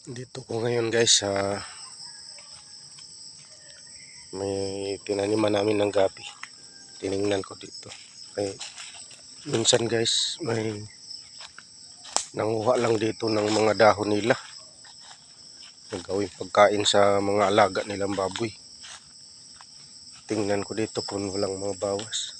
Dito ko ngayon guys sa may tinaniman namin ng gabi. Tiningnan ko dito. Kaya minsan guys may nanguha lang dito ng mga dahon nila. Gawing pagkain sa mga alaga nilang baboy. Tingnan ko dito kung walang mga bawas.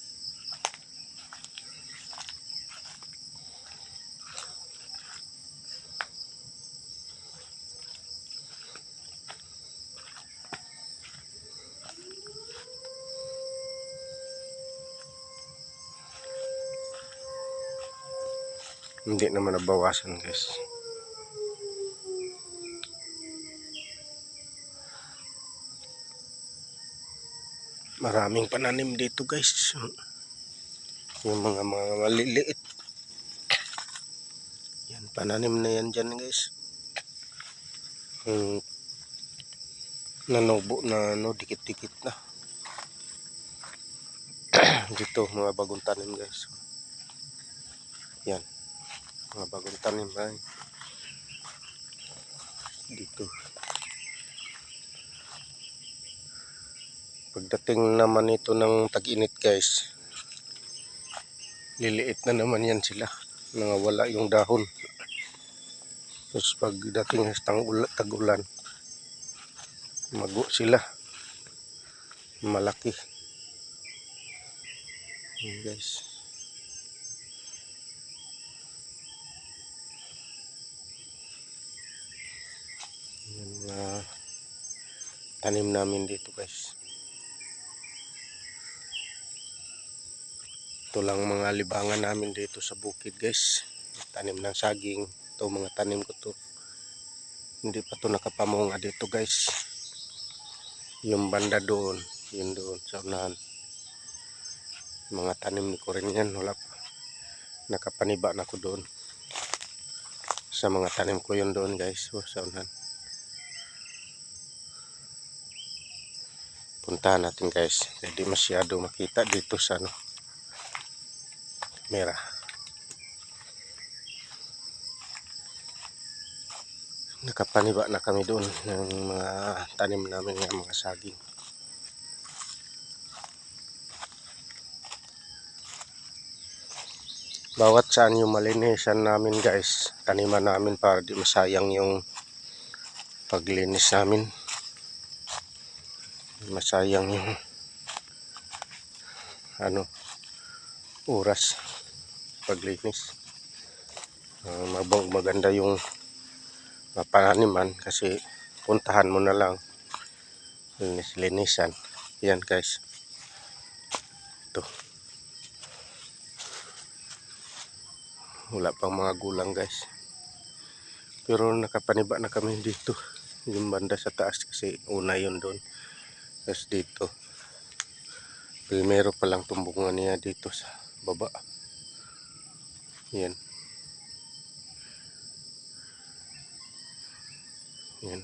Hindi naman nabawasan guys. Maraming pananim dito guys. Yung mga maliliit. Yan, pananim na yan dyan guys. Nanubo na dikit-dikit na. Dito mga bagong tanim guys. Yan. Mga bagong tanim ay dito. Pagdating naman ito ng tag-init guys, liliit na naman yan sila. Nangawala yung dahon. Tapos pagdating sa tag-ulan, mago sila. Malaki. Yan guys. Yan tanim namin dito guys. Ito lang mga libangan namin dito sa bukid guys. Tanim ng saging. Ito mga tanim ko to. Hindi pa to nakapamunga dito guys. Yung banda doon. Yun doon sa unahan. Mga tanim ko rin yan. Wala pa. Nakapaniba na ko doon. Sa mga tanim ko yun doon guys. Sa unahan. Puntahan natin guys. Hindi masyado makita dito sa kamera. Nakapaniba na kami doon ng mga tanim namin ng mga saging. Bawat saan yung malinisan namin guys, taniman namin para di masayang yung paglinis namin. Masayang yung oras paglinis. Maganda yung pananiman kasi puntahan mo na lang linisan. Yan guys. Ito. Wala pang mga gulang guys. Pero nakapaniba na kami dito. Yung banda sa taas kasi una yun doon. Tapos dito. Primero pa lang tumbungan niya dito sa baba. Yan. Yan.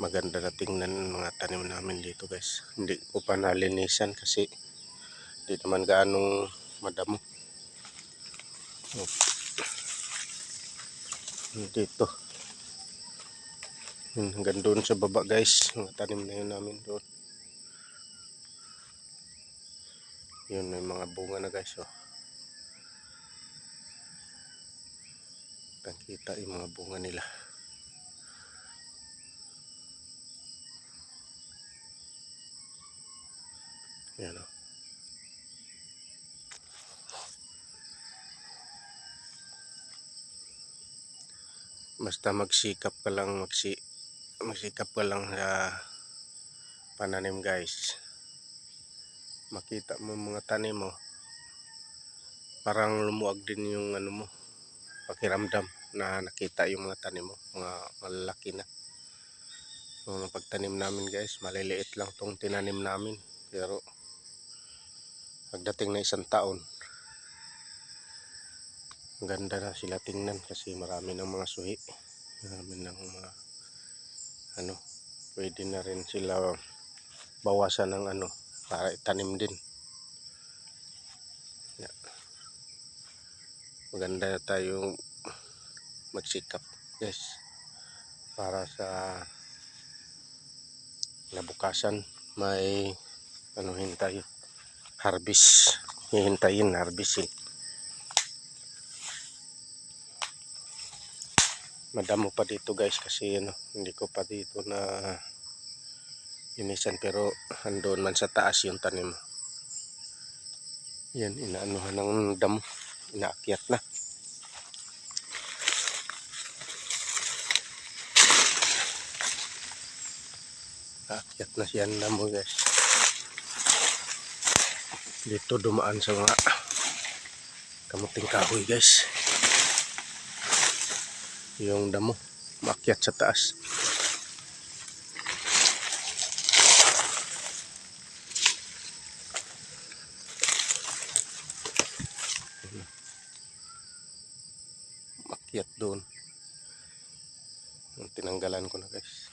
Maganda na tingnan mga tanim namin dito guys. Hindi ko pa nalinisan kasi hindi naman gaano madamo. Dito. Hanggang doon sa baba guys. Mga tanim na yun namin doon. Yun, may mga bunga na guys. Oh. Kita yung mga bunga nila. Yan o. Basta magsikap ka lang sa pananim guys. Makita mo mga tanim mo. Parang lumuwag din yung mo, pakiramdam na nakita yung mga tanim mo, mga malalaki na. So, pagtanim namin guys, maliliit lang tong tinanim namin. Pero pagdating na isang taon, ganda na sila tingnan kasi marami ng mga suhi. Marami ng mga pwede na rin sila bawasan ng para itanim din. Yeah. Maganda na tayong magsikap guys. para sa nabukasan may hintay harvest, hihintayin harvestin. Madamo pa dito guys kasi hindi ko pa dito na inisan, pero andun man sa taas yung tanim. Yan, inaanuhan ng damo, inaakyat na. Aakyat na siya ng damo guys. Dito dumaan sa mga kamuting kahoy guys. Yung damo, maakyat sa taas. Maakyat doon. Tinanggalan ko na guys.